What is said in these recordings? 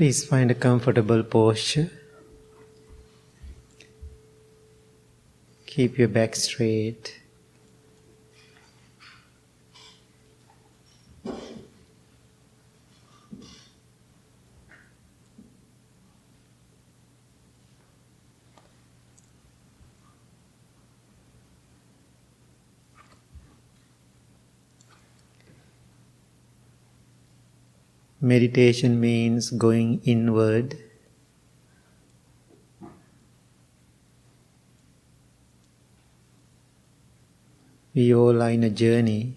Please find a comfortable posture. Keep your back straight. Meditation means going inward. We all are in a journey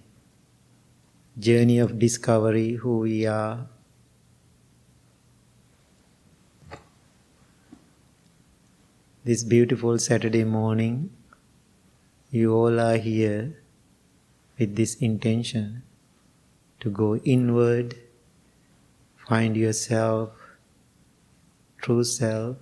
of discovery who we are. This beautiful Saturday morning, you all are here with this intention to go inward, find yourself, true self.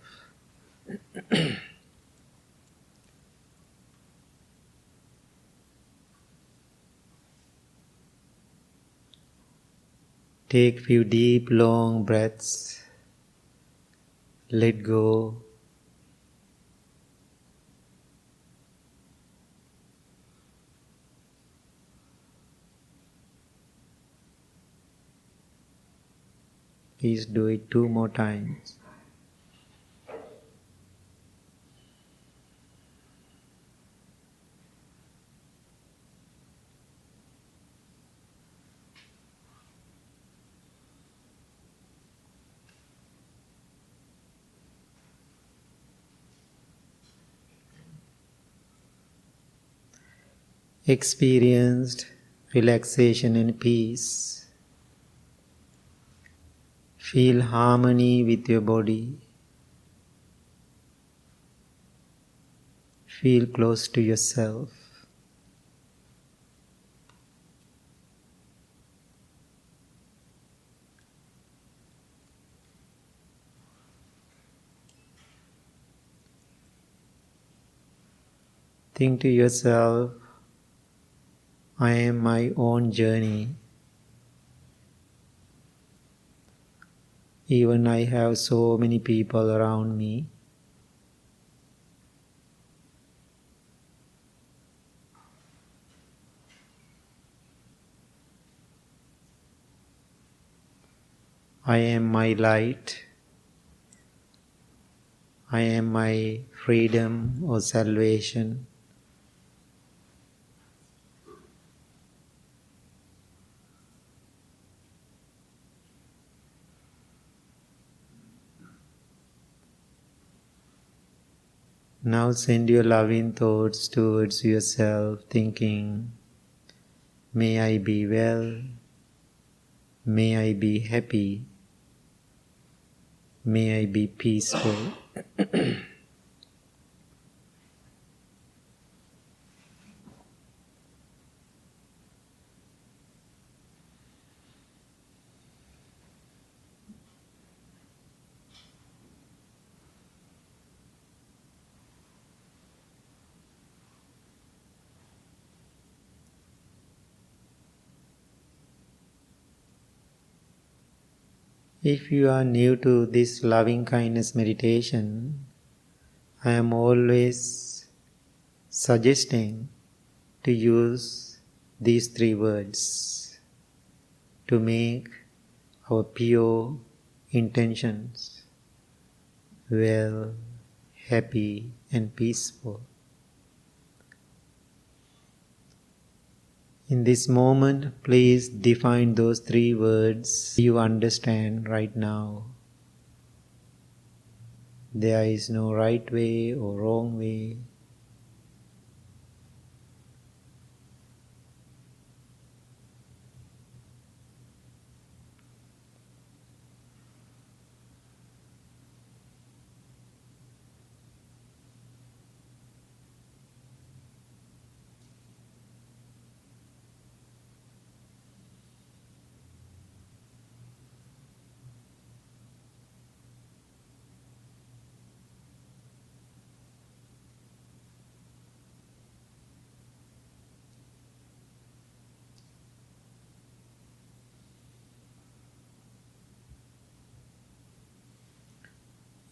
Take few deep, long breaths. Let go. Please do it 2 more times. Experienced relaxation and peace. Feel harmony with your body. Feel close to yourself. Think to yourself, I am my own journey. Even I have so many people around me. I am my light. I am my freedom or salvation. Now send your loving thoughts towards yourself, thinking, may I be well, may I be happy, may I be peaceful. If you are new to this loving kindness meditation, I am always suggesting to use these 3 words to make our pure intentions well, happy and peaceful. In this moment, please define those 3 words you understand right now. There is no right way or wrong way.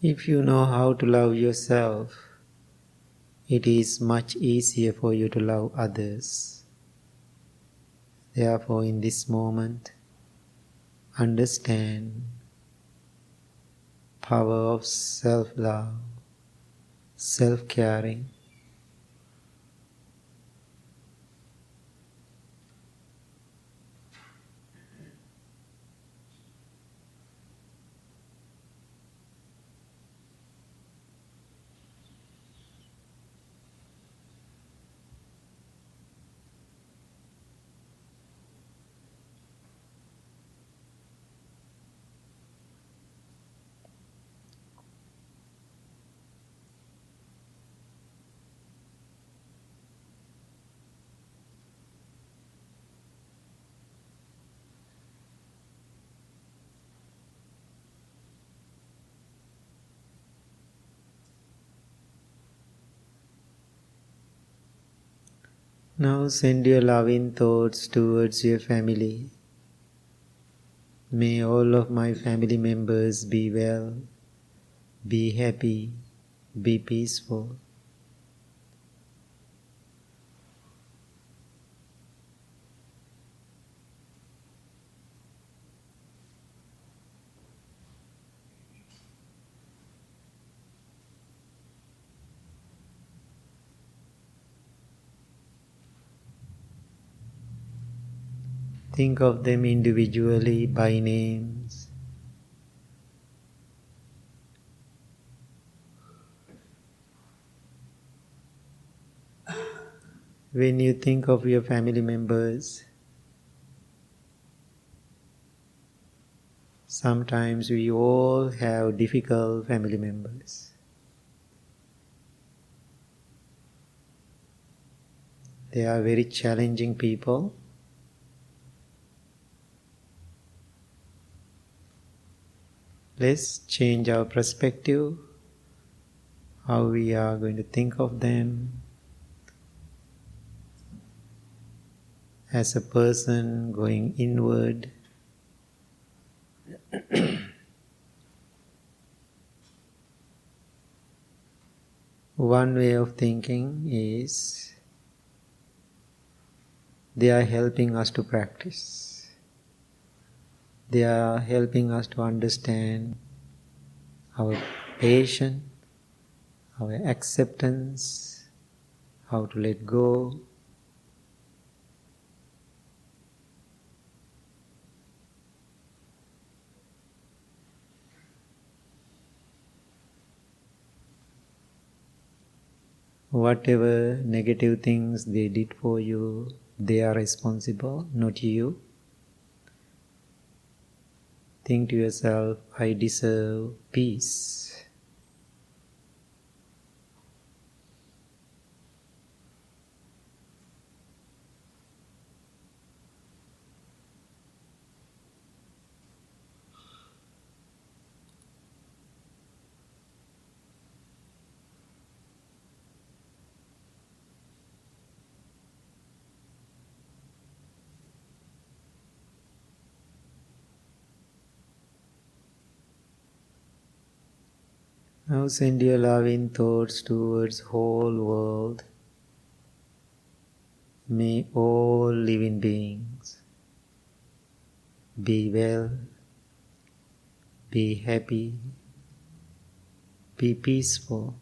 If you know how to love yourself, it is much easier for you to love others. Therefore, in this moment, understand power of self-love, self-caring. Now send your loving thoughts towards your family. May all of my family members be well, be happy, be peaceful. Think of them individually by names. When you think of your family members, sometimes we all have difficult family members. They are very challenging people. Let's change our perspective, how we are going to think of them as a person going inward. One way of thinking is they are helping us to practice. They are helping us to understand our patience, our acceptance, how to let go. Whatever negative things they did for you, they are responsible, not you. Think to yourself, I deserve peace. Now send your loving thoughts towards whole world. May all living beings be well, be happy, be peaceful.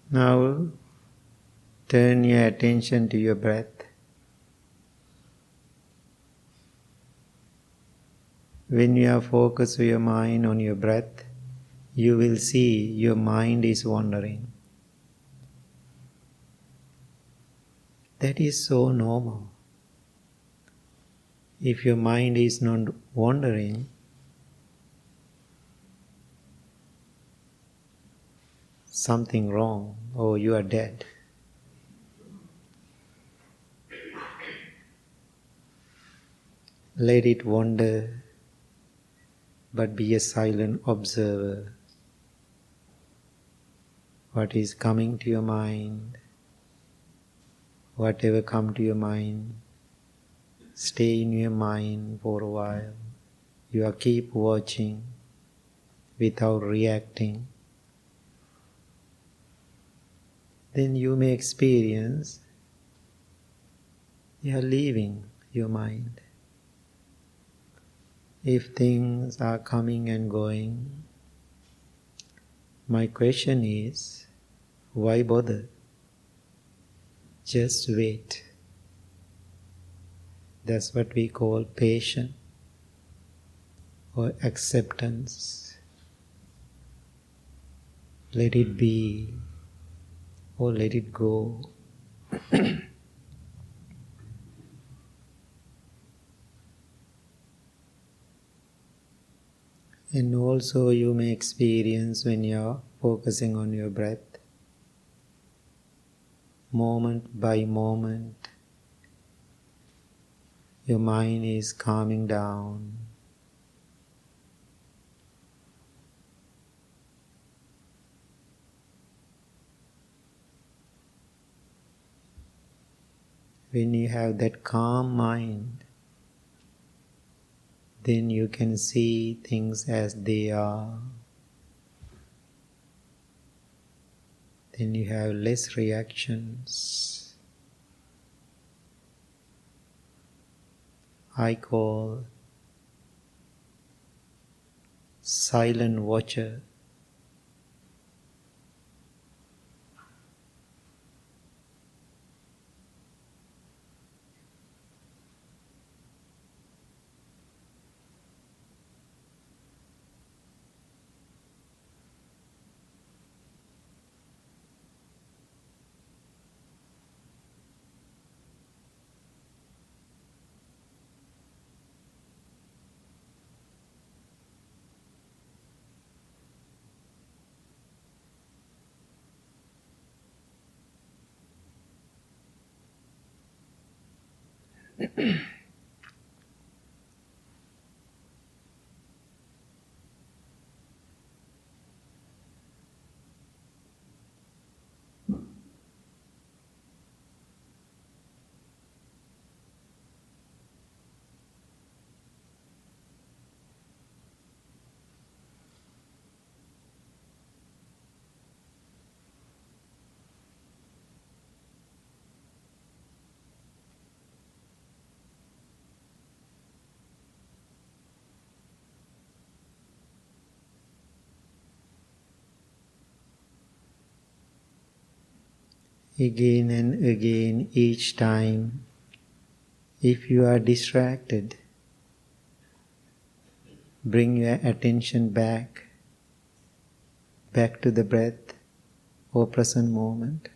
Now turn your attention to your breath. When you are focused your mind on your breath, you will see your mind is wandering. That is so normal. If your mind is not wandering, something wrong or you are dead. Let it wander, but be a silent observer. What is coming to your mind, whatever come to your mind, stay in your mind for a while. You are keep watching without reacting. Then you may experience you are leaving your mind. If things are coming and going, my question is, why bother? Just wait. That's what we call patience or acceptance. Let it be or let it go. And also you may experience when you are focusing on your breath, moment by moment, your mind is calming down. When you have that calm mind, then you can see things as they are. Then you have less reactions. I call silent watcher. Again and again, each time, if you are distracted, bring your attention back to the breath or present moment.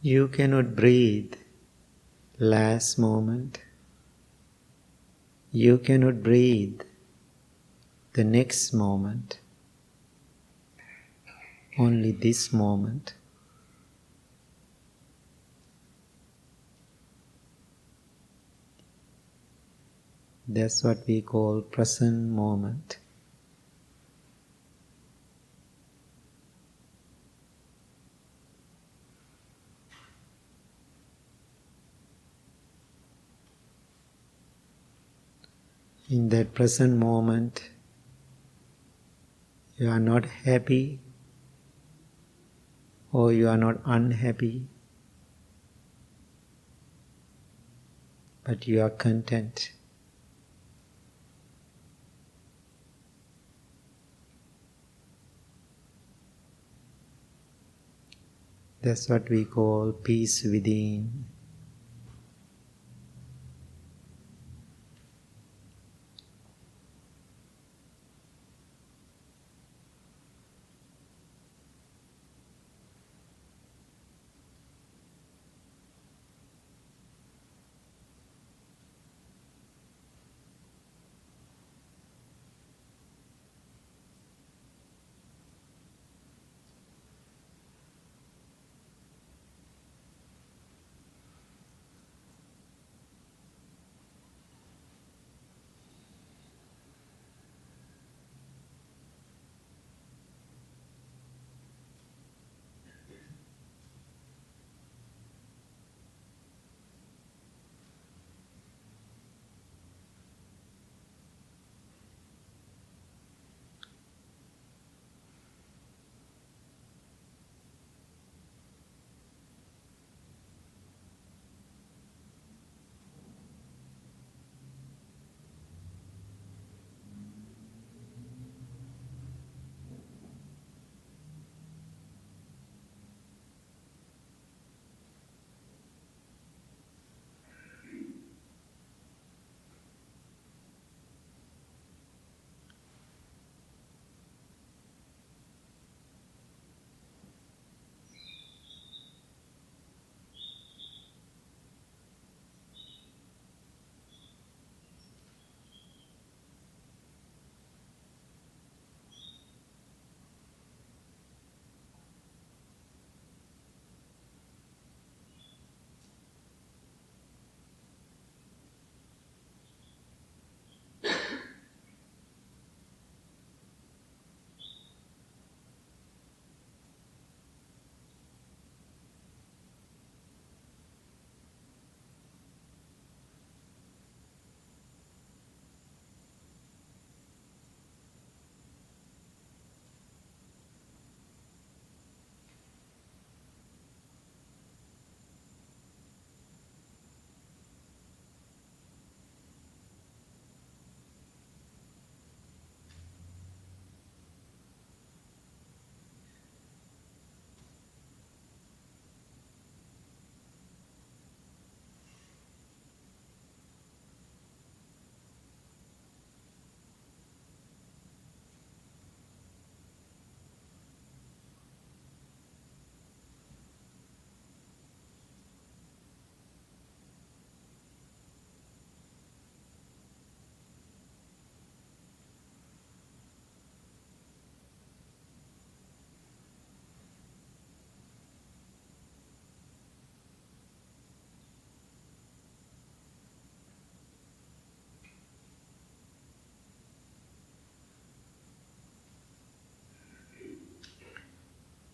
You cannot breathe last moment. You cannot breathe the next moment. Only this moment. That's what we call present moment. In that present moment, you are not happy or you are not unhappy, but you are content. That's what we call peace within.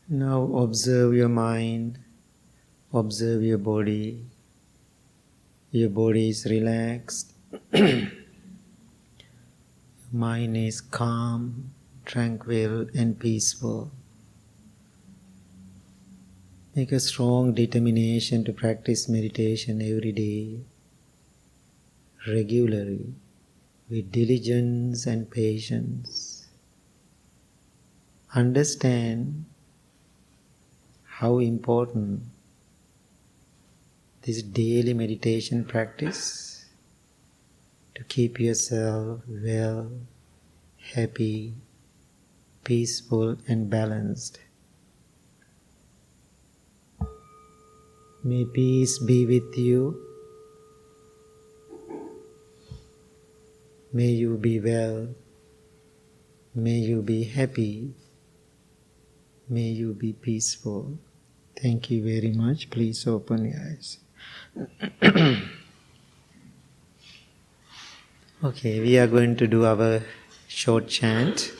Now observe your mind, observe your body. Your body is relaxed. Your mind is calm, tranquil and peaceful. Make a strong determination to practice meditation every day, regularly, with diligence and patience. Understand how important this daily meditation practice to keep yourself well, happy, peaceful and balanced. May peace be with you. May you be well. May you be happy. May you be peaceful. Thank you very much. Please open your eyes. Okay, we are going to do our short chant.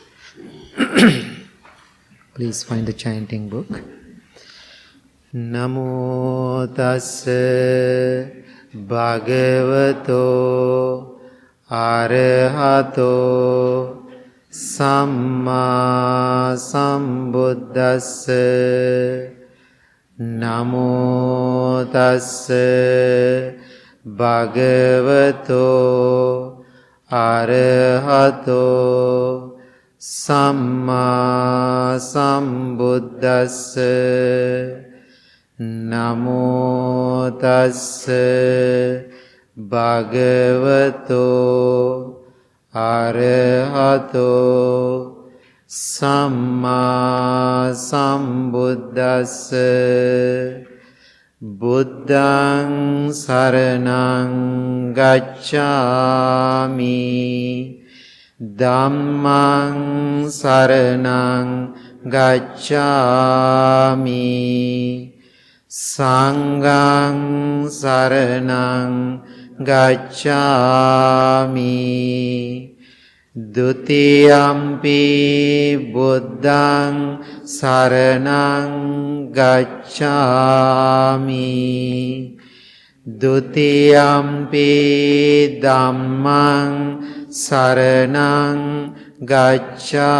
Please find the chanting book. Namo tassa bhagavato arahato Samma sambuddhassa. Namo tassa bhagavato arahato Samma sambuddhassa. Namo tassa bhagavato arahato Samma sambuddhassa. Buddhaṃ saraṇaṃ gacchāmi. Dhammaṃ saraṇaṃ gacchāmi. Sanghaṃ saraṇaṃ gacchāmi. Dutiyampi buddhaṃ saraṇaṃ gacchāmi. Dutiyampi dhammaṃ saraṇaṃ gacchāmi.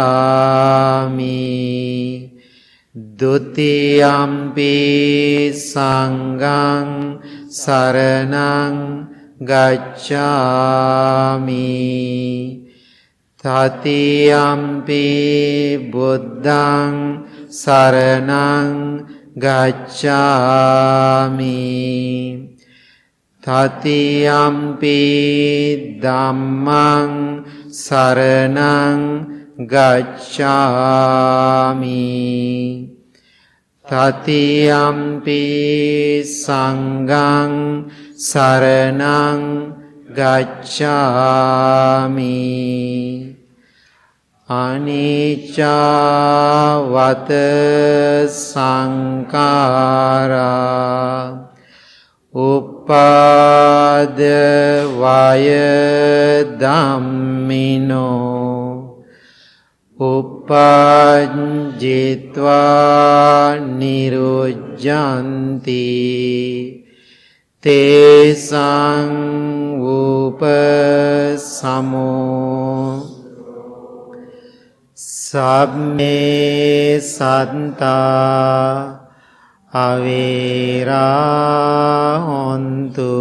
Dutiyampi sanghaṃ saraṇaṃ gacchāmi. Tatiyampi buddhaṃ saraṇaṃ gacchāmi. Tatiyampi dhammaṃ saraṇaṃ gacchāmi. Tatiyampi sanghaṃ saraṇaṃ gacchāmi. Anicca vata saṅkhārā uppada vaya dhammino. Uppajjitva nirujjanti. Tesaṃ upasamo. Sabbe sattā avera hontu.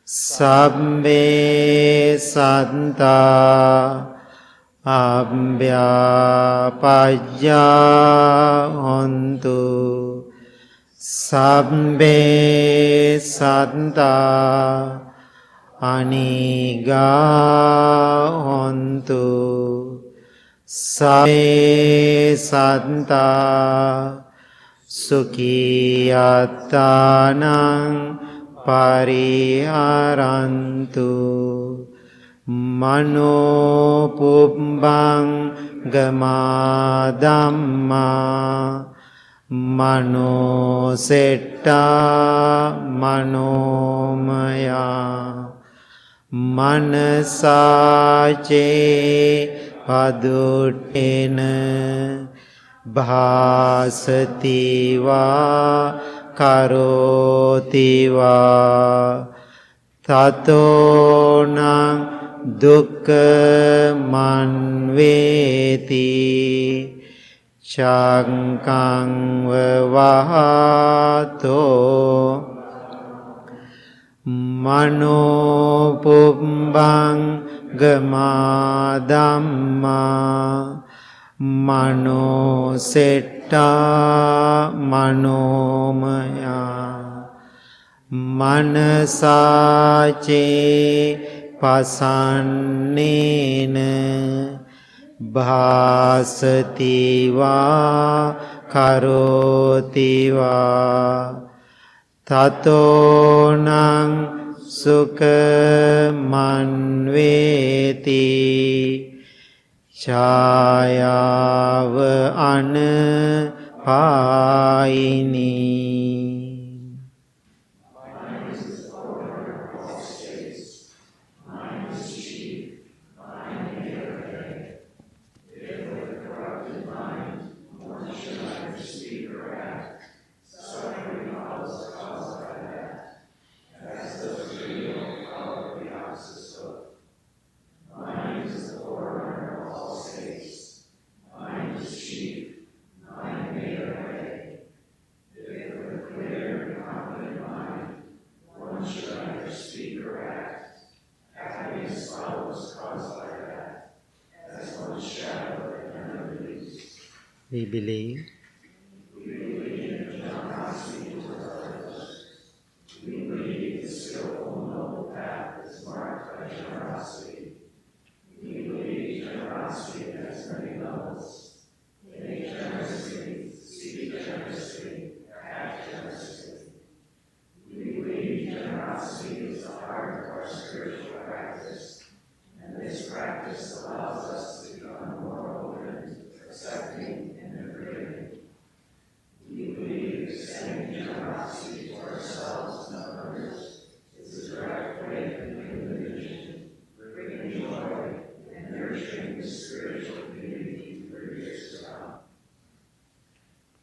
Sabbe sattā abhyapajja hontu. Sabbe sattā anigā hontu. Sabbe sattā sukhiyatānaṃ pariharantu. Mano pubbang gama dhamma. Mano setta manomaya. Manasace paduttena bhasati va karoti va. Tato naṃ dukkha manveti. Caṅkaṃ vavato. Mano pubbang gama dhamma. Mano setta manomaya. Manasace pasannena bhasati va karoti va. Tato nang sukha manveti chayava anapayini. We believe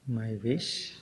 my wish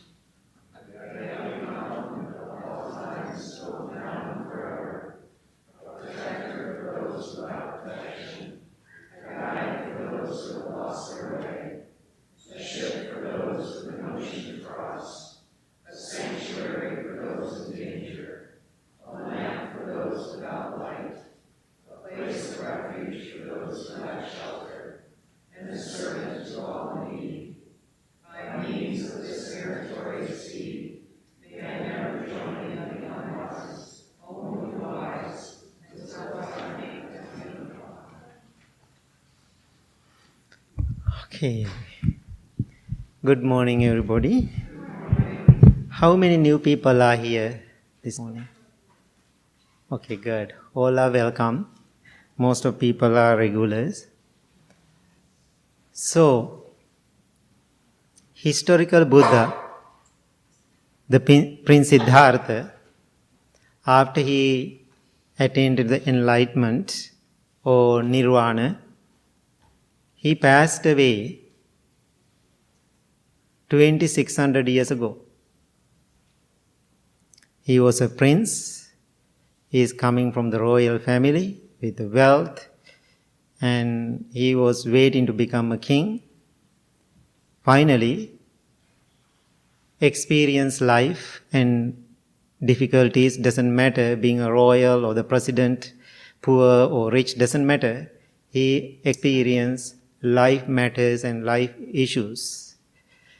Okay. Good morning, everybody. How many new people are here this morning? Okay, good. All are welcome. Most of people are regulars. So, historical Buddha, the Prince Siddhartha, after he attained the enlightenment or nirvana, he passed away 2600 years ago. He was a prince. He is coming from the royal family with wealth, and he was waiting to become a king. Finally, experience life and difficulties, doesn't matter, being a royal or the president, poor or rich, doesn't matter. He experienced life matters and life issues.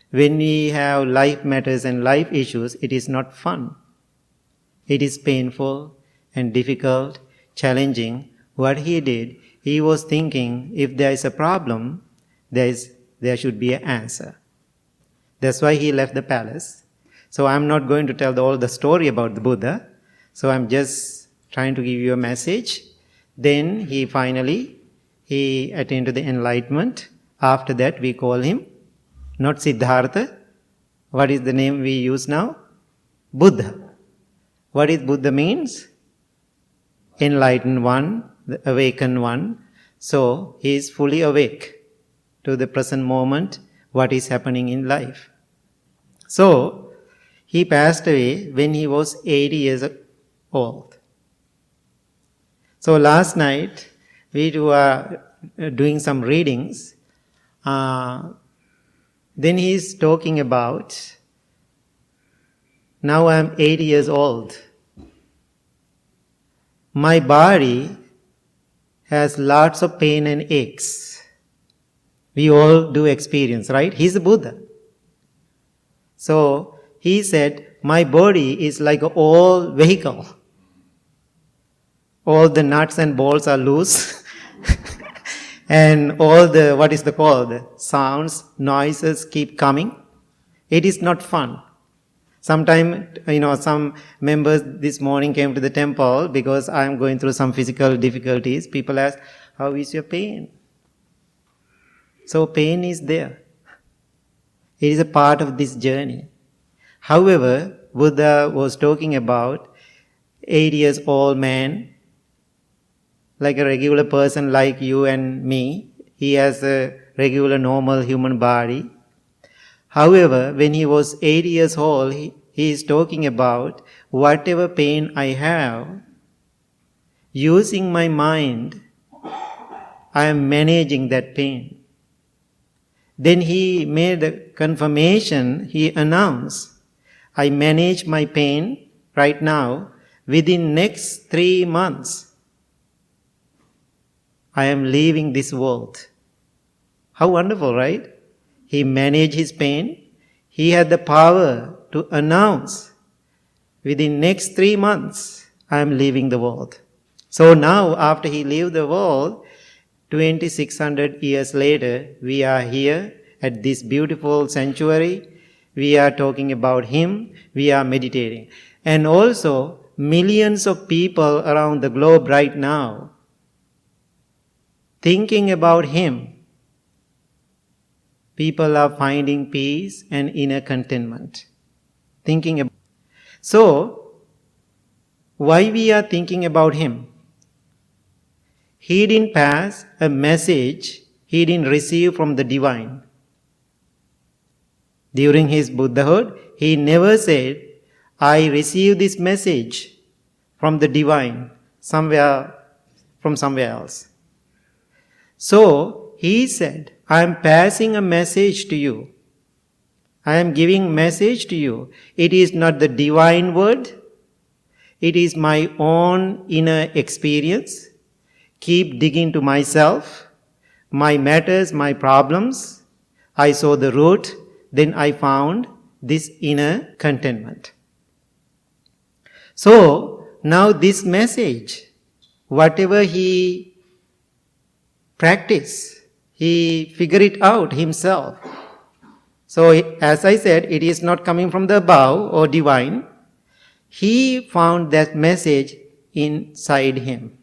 When we have life matters and life issues, it is not fun. It is painful and difficult, challenging. What he did, he was thinking, if there is a problem, there should be an answer. That's why he left the palace. So I'm not going to tell all the story about the Buddha. So I'm just trying to give you a message. Then he attained to the enlightenment. After that, we call him not Siddhartha. What is the name we use now? Buddha. What is Buddha means? Enlightened one, the awakened one. So he is fully awake to the present moment, what is happening in life. So he passed away when he was 80 years old. So last night, we were doing some readings. Then he is talking about, now I am 80 years old. My body has lots of pain and aches. We all do experience, right? He's a Buddha. So he said, my body is like an old vehicle. All the nuts and bolts are loose. And all the sounds, noises keep coming. It is not fun. Sometime, some members this morning came to the temple because I am going through some physical difficulties. People ask, how is your pain? So pain is there. It is a part of this journey. However, Buddha was talking about 8 years old man, like a regular person like you and me. He has a regular normal human body. However, when he was 8 years old, he is talking about whatever pain I have, using my mind, I am managing that pain. Then he made a confirmation, he announced, I manage my pain right now. Within next 3 months, I am leaving this world. How wonderful, right? He managed his pain. He had the power to announce, within next 3 months, I am leaving the world. So now, after he left the world, 2600 years later, we are here at this beautiful sanctuary. We are talking about him. We are meditating. And also, millions of people around the globe right now thinking about him. People are finding peace and inner contentment. So, why we are thinking about him? He didn't pass a message he didn't receive from the divine. During his Buddhahood, he never said, I received this message from the divine, from somewhere else. So, he said, I am passing a message to you. I am giving message to you. It is not the divine word. It is my own inner experience. Keep digging to myself, my matters, my problems. I saw the root. Then I found this inner contentment. So, now this message, whatever he practiced, he figured it out himself. So, as I said, it is not coming from the above or divine. He found that message inside him.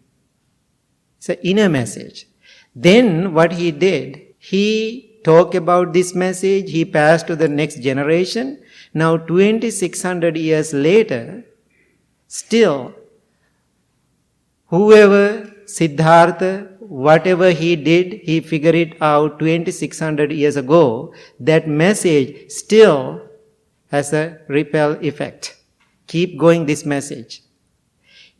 It's an inner message. Then what he did, he talked about this message, he passed to the next generation. Now 2600 years later, still, whoever, Siddhartha, whatever he did, he figured it out 2600 years ago. That message still has a ripple effect. Keep going this message.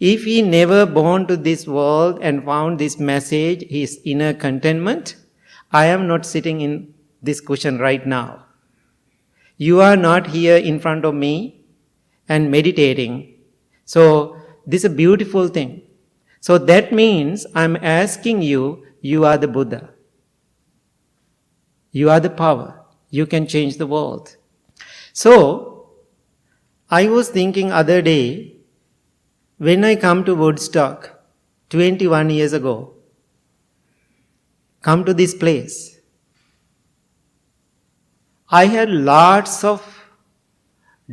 If he never born to this world and found this message, his inner contentment, I am not sitting in this cushion right now. You are not here in front of me and meditating. So this is a beautiful thing. So that means I'm asking you, you are the Buddha. You are the power. You can change the world. So I was thinking other day, when I come to Woodstock 21 years ago, come to this place, I had lots of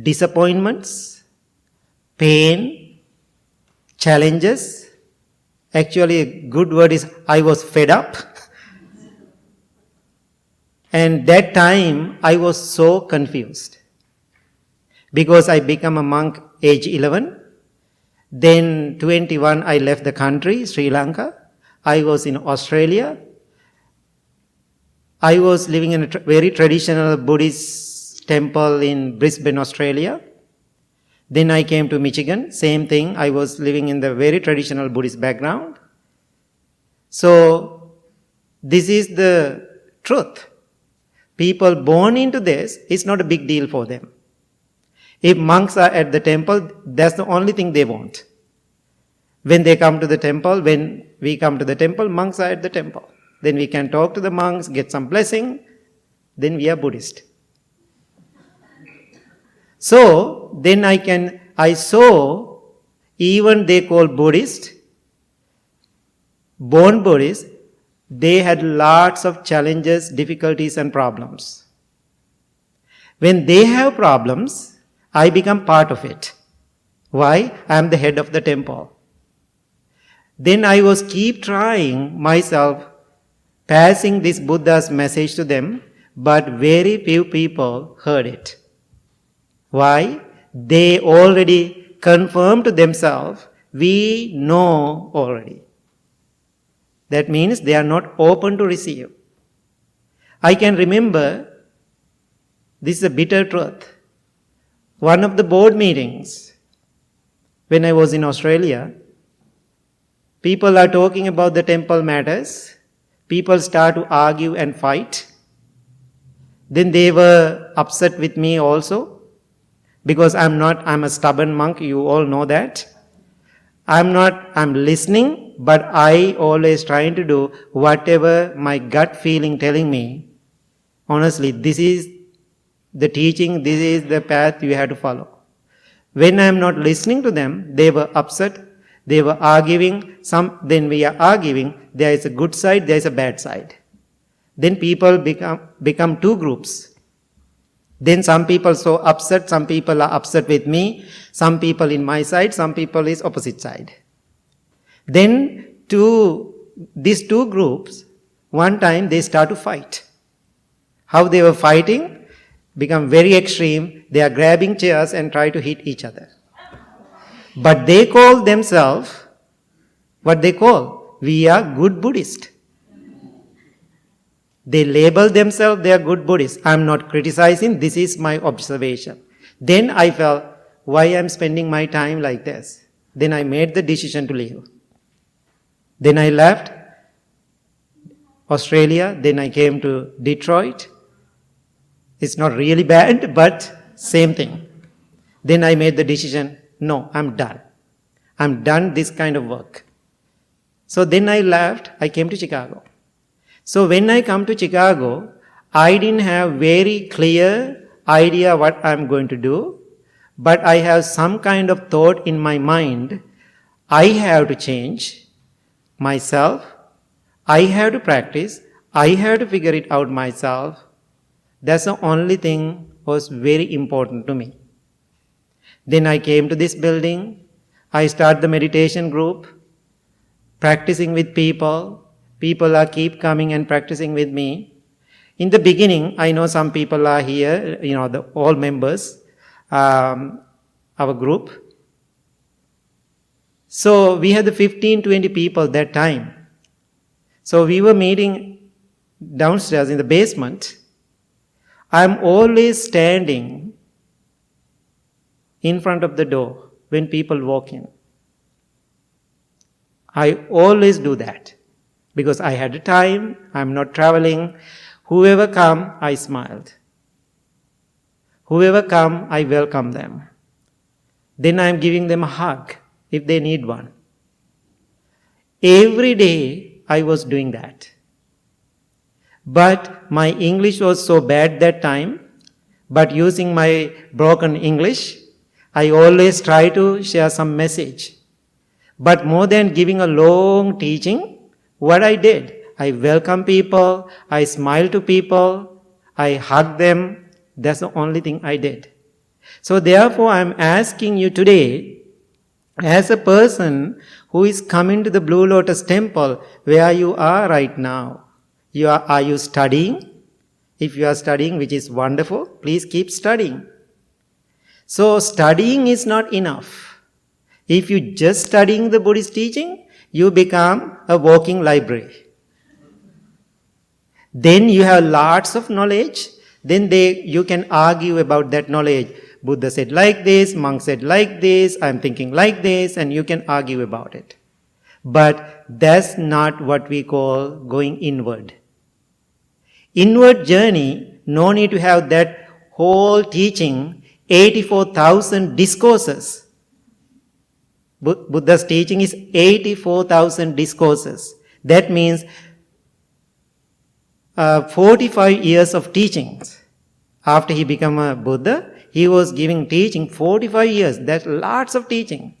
disappointments, pain, challenges. Actually, a good word is I was fed up. And that time I was so confused. Because I became a monk age 11. Then 21 I left the country, Sri Lanka. I was in Australia. I was living in a very traditional Buddhist temple in Brisbane, Australia. Then I came to Michigan, same thing. I was living in the very traditional Buddhist background. So, this is the truth. People born into this, it's not a big deal for them. If monks are at the temple, that's the only thing they want. When they come to the temple, when we come to the temple, monks are at the temple. Then we can talk to the monks, get some blessing, then we are Buddhist. So, then I saw, even they call Buddhist, born Buddhist, they had lots of challenges, difficulties and problems. When they have problems, I become part of it. Why? I am the head of the temple. Then I was keep trying myself, passing this Buddha's message to them, but very few people heard it. Why? They already confirmed to themselves, we know already. That means they are not open to receive. I can remember, this is a bitter truth. One of the board meetings, when I was in Australia, people are talking about the temple matters. People start to argue and fight. Then they were upset with me also, because I'm a stubborn monk, you all know that. I'm listening, but I always trying to do whatever my gut feeling telling me. Honestly, this is the teaching, this is the path you have to follow. When I'm not listening to them, they were upset, they were arguing, then we are arguing, there is a good side, there is a bad side. Then people become two groups. Then some people so upset, some people are upset with me, some people in my side, some people is opposite side. Then these two groups, one time they start to fight. How they were fighting become very extreme. They are grabbing chairs and try to hit each other. But they call themselves, what they call? We are good Buddhists. They label themselves, they are good Buddhists. I am not criticizing, this is my observation. Then I felt, why I am spending my time like this? Then I made the decision to leave. Then I left Australia, then I came to Detroit. It's not really bad, but same thing. Then I made the decision, no, I'm done. I'm done this kind of work. So then I left, I came to Chicago. So when I come to Chicago, I didn't have very clear idea what I'm going to do, but I have some kind of thought in my mind. I have to change myself. I have to practice. I have to figure it out myself. That's the only thing was very important to me. Then I came to this building. I start the meditation group, practicing with people. People are keep coming and practicing with me. In the beginning, I know some people are here, all members, our group. So we had the 15, 20 people that time. So we were meeting downstairs in the basement. I'm always standing in front of the door when people walk in. I always do that. Because I had time, I'm not traveling. Whoever come, I smiled. Whoever come, I welcome them. Then I'm giving them a hug if they need one. Every day I was doing that. But my English was so bad that time. But using my broken English, I always try to share some message. But more than giving a long teaching, what I did, I welcome people, I smile to people, I hug them. That's the only thing I did. So therefore, I'm asking you today, as a person who is coming to the Blue Lotus Temple, where you are right now, are you studying? If you are studying, which is wonderful, please keep studying. So studying is not enough. If you just studying the Buddhist teaching, you become a walking library. Then you have lots of knowledge. Then you can argue about that knowledge. Buddha said like this, monk said like this, I'm thinking like this, and you can argue about it. But that's not what we call going inward. Inward journey, no need to have that whole teaching, 84,000 discourses. Buddha's teaching is 84,000 discourses. That means 45 years of teachings. After he became a Buddha, he was giving teaching 45 years. That's lots of teaching.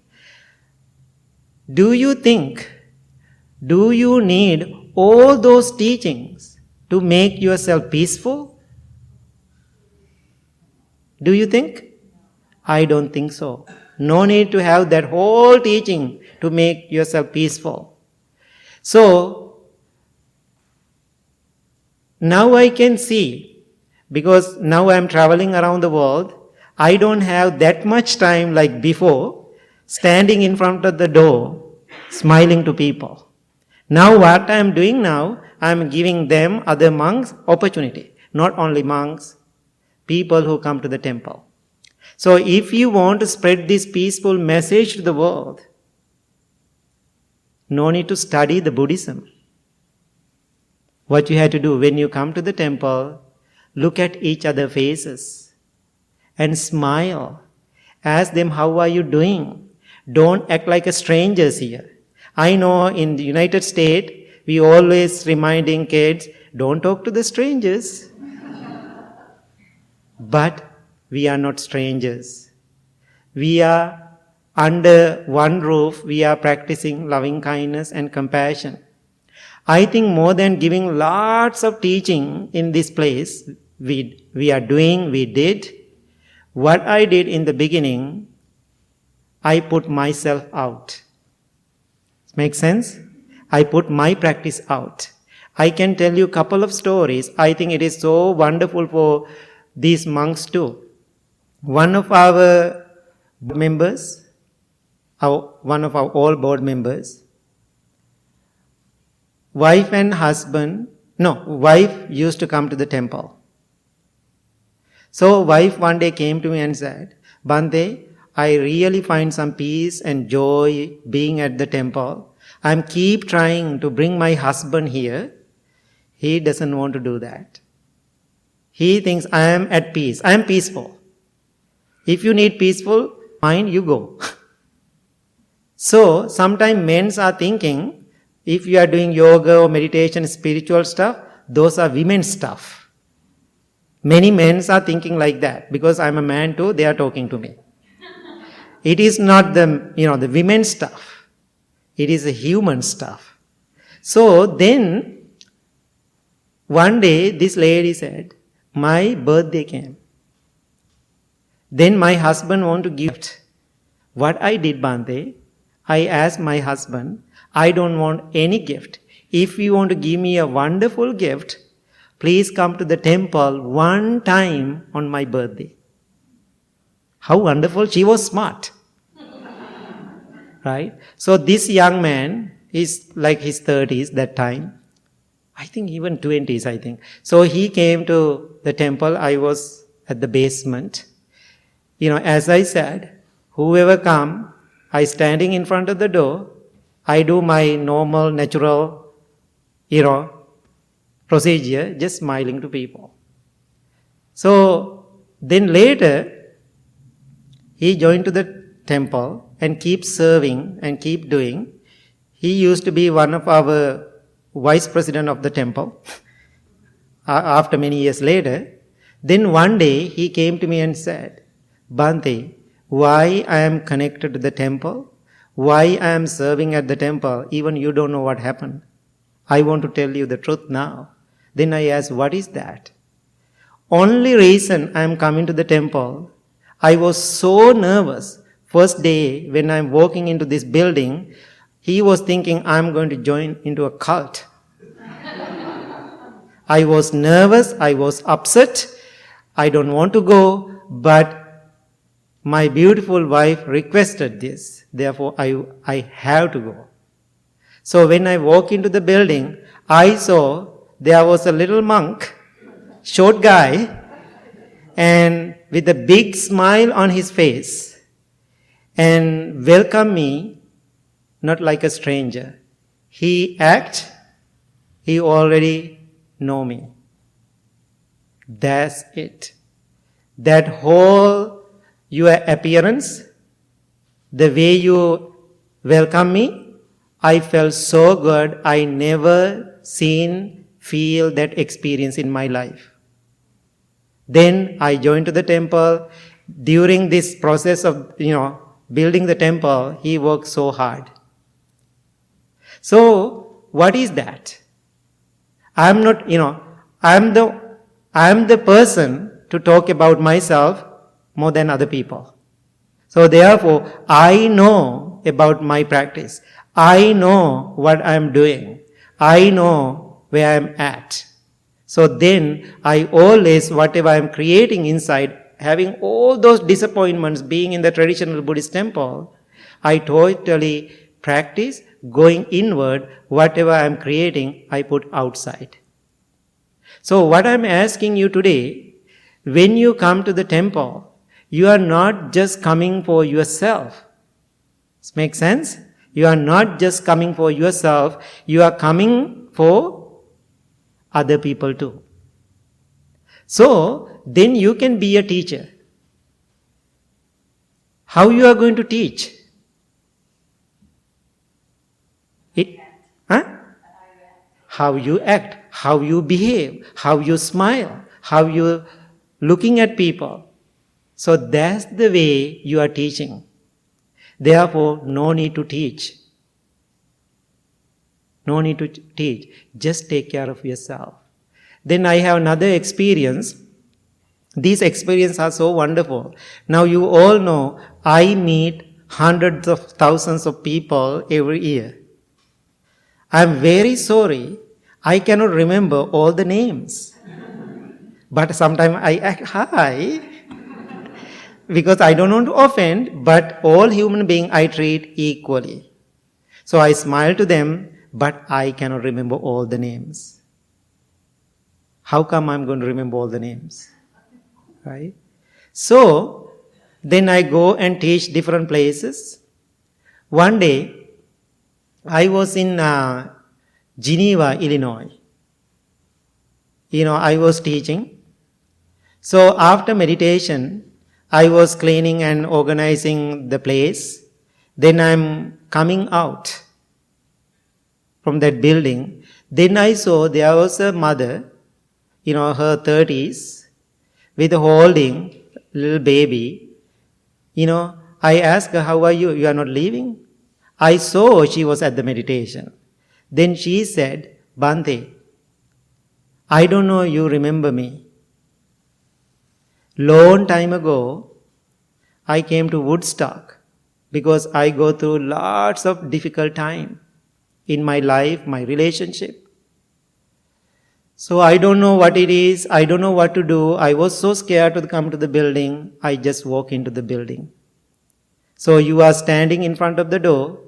Do you need all those teachings to make yourself peaceful? Do you think? I don't think so. No need to have that whole teaching to make yourself peaceful. So, now I can see, because now I am traveling around the world, I don't have that much time like before, standing in front of the door, smiling to people. Now what I am doing now, I am giving them, other monks, opportunity. Not only monks, people who come to the temple. So if you want to spread this peaceful message to the world, no need to study the Buddhism. What you have to do when you come to the temple, look at each other's faces and smile. Ask them, how are you doing? Don't act like a strangers here. I know in the United States, we always reminding kids, don't talk to the strangers. But we are not strangers. We are under one roof, we are practicing loving kindness and compassion. I think more than giving lots of teaching in this place, we did. What I did in the beginning, I put myself out. Make sense? I put my practice out. I can tell you a couple of stories. I think it is so wonderful for these monks too. One of our members, one of our all board members, wife used to come to the temple. So wife one day came to me and said, Bhante, I really find some peace and joy being at the temple. I'm keep trying to bring my husband here. He doesn't want to do that. He thinks I am at peace. I am peaceful. If you need peaceful mind, you go. So sometimes men are thinking, if you are doing yoga or meditation, spiritual stuff, those are women's stuff. Many men are thinking like that. Because I'm a man too, they are talking to me. It is not the women's stuff. It is the human stuff. So then, one day this lady said, my birthday came. Then my husband wanted to gift. What I did, Bhante, I asked my husband, I don't want any gift. If you want to give me a wonderful gift, please come to the temple one time on my birthday. How wonderful. She was smart. Right? So this young man is like his 30s that time. I think even 20s, I think. So he came to the temple. I was at the basement. As I said, whoever come, I standing in front of the door, I do my normal, natural, procedure, just smiling to people. So then later, he joined to the temple and keep serving and keep doing. He used to be one of our vice president of the temple after many years later. Then one day he came to me and said, Bhante, why I am connected to the temple, why I am serving at the temple, even you don't know what happened. I want to tell you the truth now. Then I asked, what is that? Only reason I am coming to the temple, I was so nervous. First day when I am walking into this building, he was thinking I am going to join into a cult. I was nervous, I was upset, I don't want to go, but my beautiful wife requested this. Therefore, I have to go. So when I walk into the building, I saw there was a little monk, short guy, and with a big smile on his face, and welcome me, not like a stranger. He already know me. That's it. That whole your appearance, the way you welcome me, I felt so good. I never feel that experience in my life. Then I joined to the temple. During this process of, building the temple, he worked so hard. So, what is that? I am the person to talk about myself more than other people. So therefore, I know about my practice. I know what I am doing. I know where I am at. So then I always, whatever I am creating inside, having all those disappointments being in the traditional Buddhist temple, I totally practice going inward. Whatever I am creating, I put outside. So what I am asking you today, when you come to the temple, you are not just coming for yourself. Does it make sense? You are not just coming for yourself, you are coming for other people too. So, then you can be a teacher. How you are going to teach? How you act, how you behave, how you smile, how you looking at people. So that's the way you are teaching. Therefore, no need to teach. No need to teach. Just take care of yourself. Then I have another experience. These experiences are so wonderful. Now you all know I meet hundreds of thousands of people every year. I am very sorry. I cannot remember all the names. But sometimes I act high because I don't want to offend, but all human beings I treat equally. So I smile to them, but I cannot remember all the names. How come I'm going to remember all the names? Right? So, then I go and teach different places. One day, I was in Geneva, Illinois. I was teaching. So after meditation, I was cleaning and organizing the place. Then I'm coming out from that building. Then I saw there was a mother, her 30s, with holding little baby. I asked her, how are you? You are not leaving? I saw she was at the meditation. Then she said, Bhante, I don't know you remember me. Long time ago, I came to Woodstock because I go through lots of difficult time in my life, my relationship. So I don't know what it is, I don't know what to do. I was so scared to come to the building, I just walk into the building. So you are standing in front of the door,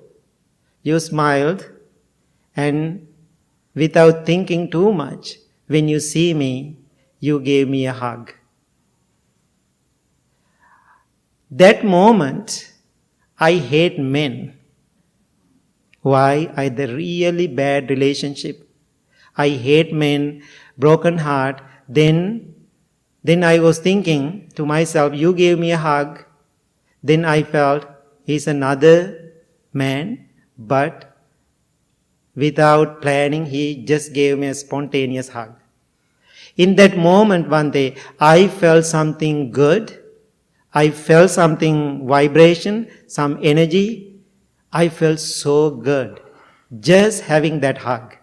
you smiled, and without thinking too much, when you see me, you gave me a hug. That moment, I hate men. Why? I had a really bad relationship. I hate men, broken heart. Then I was thinking to myself, you gave me a hug. Then I felt he's another man, but without planning, he just gave me a spontaneous hug. In that moment, one day, I felt something good. I felt something vibration, some energy. I felt so good just having that hug.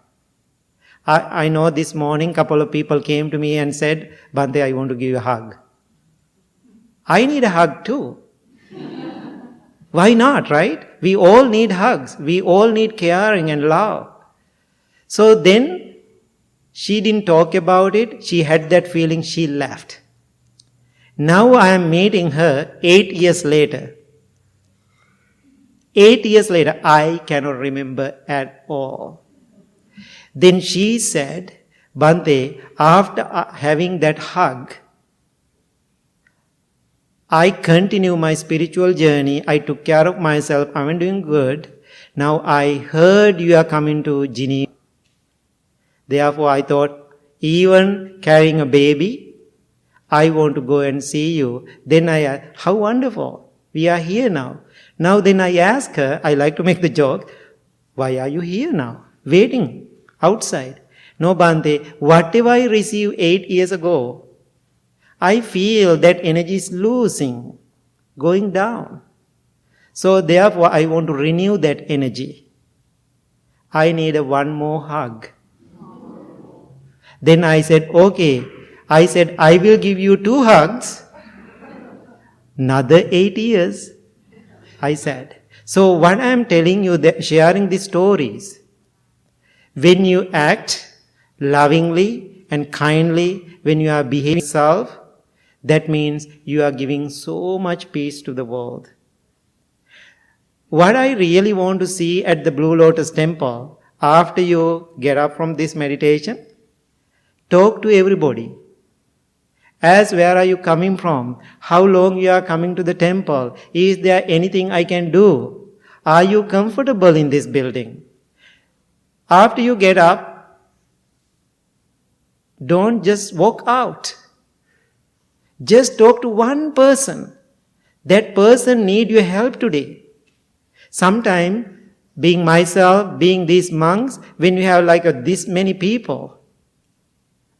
I know this morning a couple of people came to me and said, Bhante, I want to give you a hug. I need a hug too. Why not, right? We all need hugs. We all need caring and love. So then, she didn't talk about it. She had that feeling, she left. Now I am meeting her 8 years later. 8 years later, I cannot remember at all. Then she said, Bhante, after having that hug, I continue my spiritual journey. I took care of myself. I'm doing good. Now I heard you are coming to Geneva. Therefore I thought, even carrying a baby, I want to go and see you. Then I asked, how wonderful. We are here now. Now then I ask her, I like to make the joke, why are you here now? Waiting outside. No, Bhante, whatever I received 8 years ago, I feel that energy is losing, going down. So therefore I want to renew that energy. I need one more hug. Then I said, okay. I said, I will give you 2 hugs. Another 8 years. I said. So what I am telling you, sharing these stories, when you act lovingly and kindly, when you are behaving yourself, that means you are giving so much peace to the world. What I really want to see at the Blue Lotus Temple, after you get up from this meditation, talk to everybody. Ask where are you coming from? How long you are coming to the temple? Is there anything I can do? Are you comfortable in this building? After you get up, don't just walk out. Just talk to one person. That person needs your help today. Sometimes, being myself, being these monks, when we have like this many people,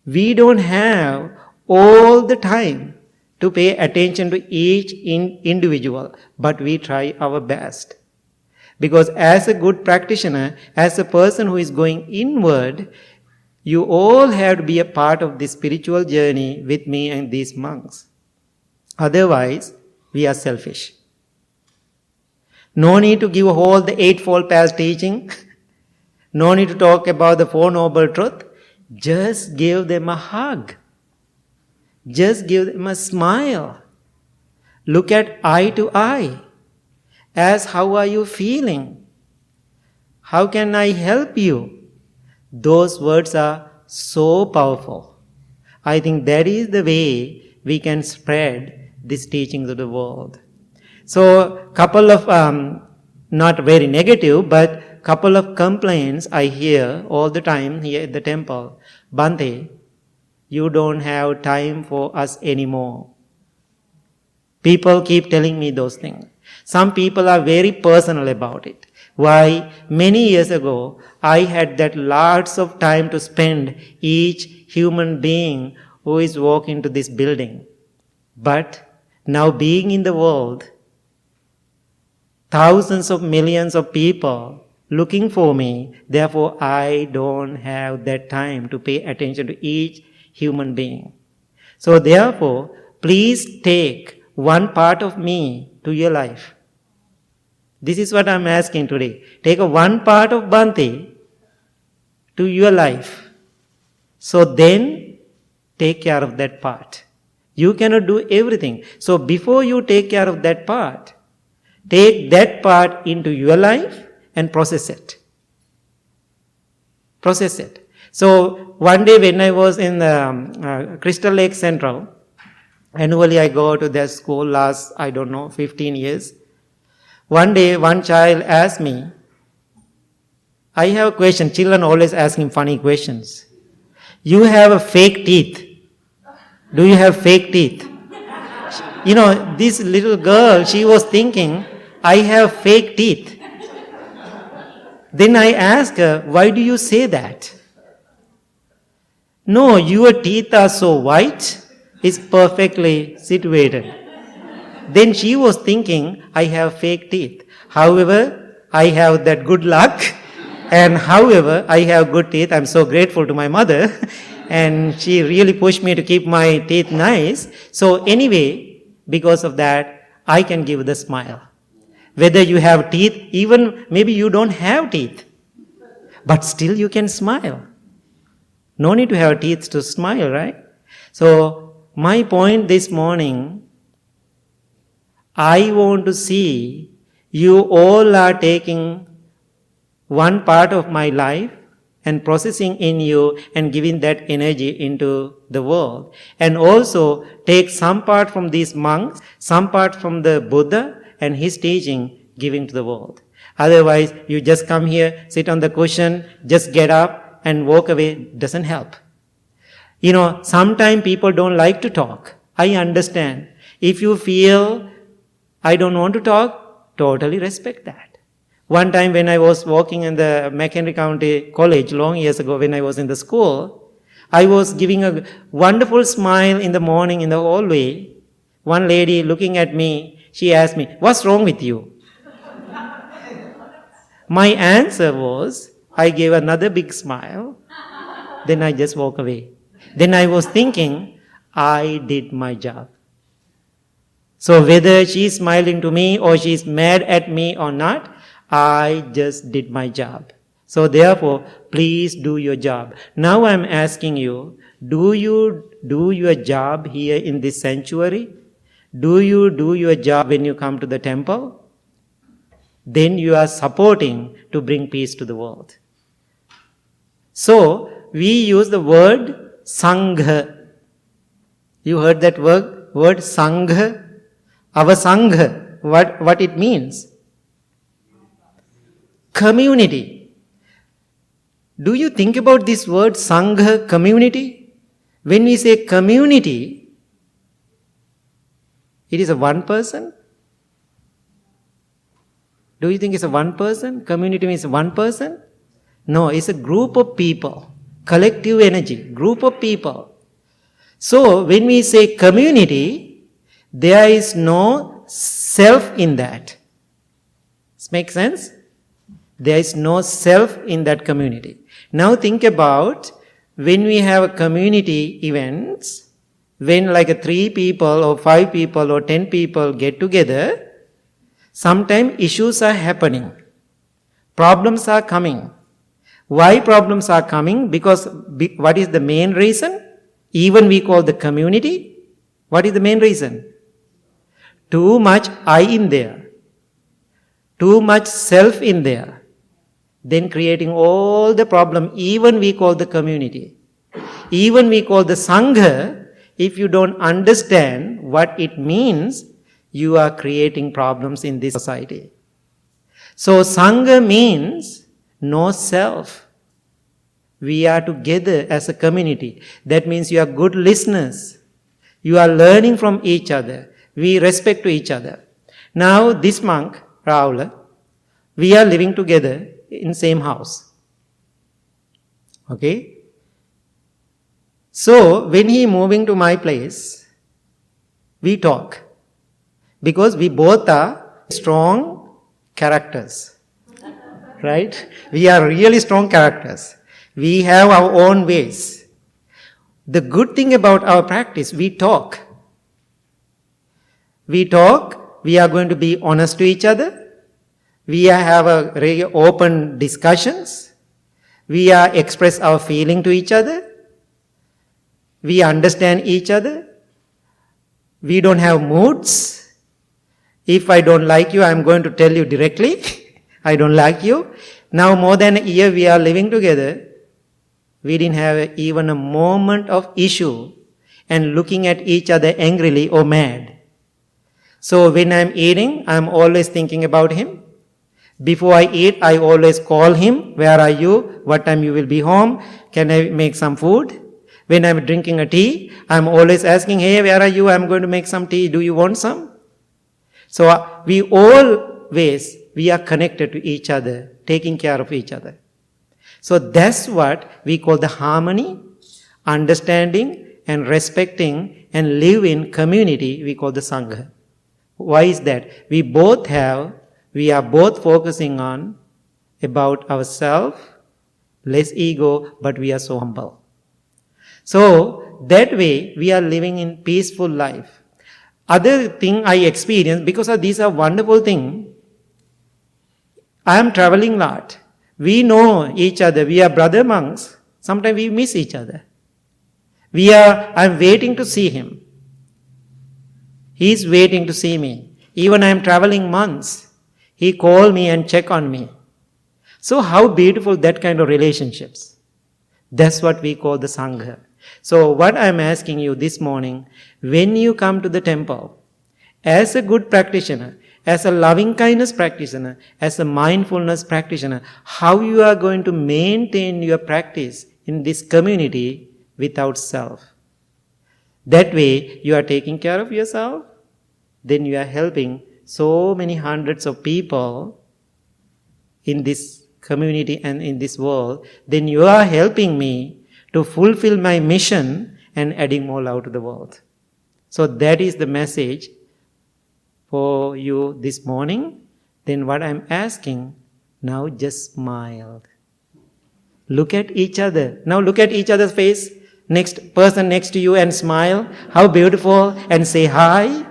we don't have all the time to pay attention to each individual, but we try our best. Because as a good practitioner, as a person who is going inward, you all have to be a part of this spiritual journey with me and these monks. Otherwise, we are selfish. No need to give all the Eightfold Path teaching. No need to talk about the Four Noble Truths. Just give them a hug. Just give them a smile. Look at eye to eye. Ask, how are you feeling? How can I help you? Those words are so powerful. I think that is the way we can spread this teaching to the world. So, couple of, not very negative, but couple of complaints I hear all the time here at the temple. Bhante, you don't have time for us anymore. People keep telling me those things. Some people are very personal about it. Why? Many years ago, I had that lots of time to spend each human being who is walking to this building. But now being in the world, thousands of millions of people looking for me, therefore I don't have that time to pay attention to each human being. So therefore, please take one part of me to your life. This is what I'm asking today. Take one part of Bhante to your life. So then, take care of that part. You cannot do everything. So before you take care of that part, take that part into your life and process it. Process it. So one day when I was in the Crystal Lake Central, annually I go to their school last, 15 years. One day, one child asked me, I have a question. Children always asking funny questions. You have a fake teeth. Do you have fake teeth? This little girl, she was thinking, I have fake teeth. Then I asked her, why do you say that? No, your teeth are so white, it's perfectly situated. Then she was thinking, I have fake teeth. However, I have that good luck. And however, I have good teeth. I'm so grateful to my mother. And she really pushed me to keep my teeth nice. So anyway, because of that, I can give the smile. Whether you have teeth, even maybe you don't have teeth. But still you can smile. No need to have teeth to smile, right? So my point this morning, I want to see you all are taking one part of my life and processing in you and giving that energy into the world. And also take some part from these monks, some part from the Buddha and his teaching, giving to the world. Otherwise, you just come here, sit on the cushion, just get up and walk away. Doesn't help. Sometimes people don't like to talk. I understand. If you feel I don't want to talk, totally respect that. One time when I was working in the McHenry County College long years ago when I was in the school, I was giving a wonderful smile in the morning in the hallway. One lady looking at me, she asked me, what's wrong with you? My answer was, I gave another big smile. Then I just walk away. Then I was thinking, I did my job. So whether she is smiling to me or she is mad at me or not, I just did my job. So therefore, please do your job. Now I'm asking you, do you do your job here in this sanctuary? Do you do your job when you come to the temple? Then you are supporting to bring peace to the world. So, we use the word Sangha. You heard that word Sangha? Our Sangha, what it means? Community. Do you think about this word Sangha, community? When we say community, it is a one person? Do you think it's a one person? Community means one person? No, it's a group of people. Collective energy, group of people. So, when we say community, there is no self in that. Does it make sense? There is no self in that community. Now think about when we have a community events, when like 3 people or 5 people or 10 people get together, sometimes issues are happening. Problems are coming. Why problems are coming? Because what is the main reason? Even we call the community. What is the main reason? Too much I in there. Too much self in there. Then creating all the problem, even we call the community. Even we call the Sangha, if you don't understand what it means, you are creating problems in this society. So Sangha means no self. We are together as a community. That means you are good listeners. You are learning from each other. We respect to each other. Now this monk, Rahul, we are living together in same house. Okay? So when he moving to my place, we talk. Because we both are strong characters. Right? We are really strong characters. We have our own ways. The good thing about our practice, we talk. We talk, we are going to be honest to each other. We have a very open discussions. We are express our feeling to each other. We understand each other. We don't have moods. If I don't like you, I'm going to tell you directly. I don't like you. Now more than a year we are living together. We didn't have even a moment of issue and looking at each other angrily or mad. So when I'm eating, I'm always thinking about him. Before I eat, I always call him, where are you? What time you will be home? Can I make some food? When I'm drinking a tea, I'm always asking, hey, where are you? I'm going to make some tea. Do you want some? So we are connected to each other, taking care of each other. So that's what we call the harmony, understanding and respecting and live in community, we call the Sangha. Why is that? We are both focusing on about ourselves, less ego, but we are so humble. So that way we are living in peaceful life. Other thing I experienced, because of these are wonderful things, I am traveling a lot. We know each other. We are brother monks. Sometimes we miss each other. I'm waiting to see him. He is waiting to see me. Even I am traveling months. He call me and check on me. So how beautiful that kind of relationships. That's what we call the Sangha. So what I am asking you this morning, when you come to the temple, as a good practitioner, as a loving kindness practitioner, as a mindfulness practitioner, how you are going to maintain your practice in this community without self. That way you are taking care of yourself, then you are helping so many hundreds of people in this community and in this world, then you are helping me to fulfill my mission and adding more love to the world. So that is the message for you this morning. Then what I'm asking, now just smile. Look at each other. Now look at each other's face. Next person next to you and smile. How beautiful. And say hi.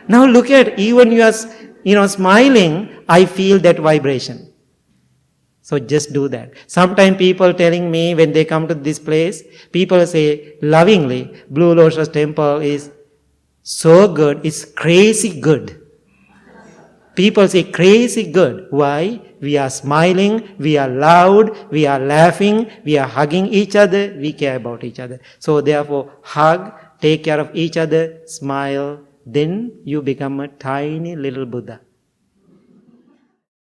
Now look at, even you are, smiling, I feel that vibration. So just do that. Sometimes people telling me when they come to this place, people say lovingly, Blue Lotus Temple is so good, it's crazy good. People say crazy good. Why? We are smiling, we are loud, we are laughing, we are hugging each other, we care about each other. So therefore, hug, take care of each other, smile, then you become a tiny little Buddha.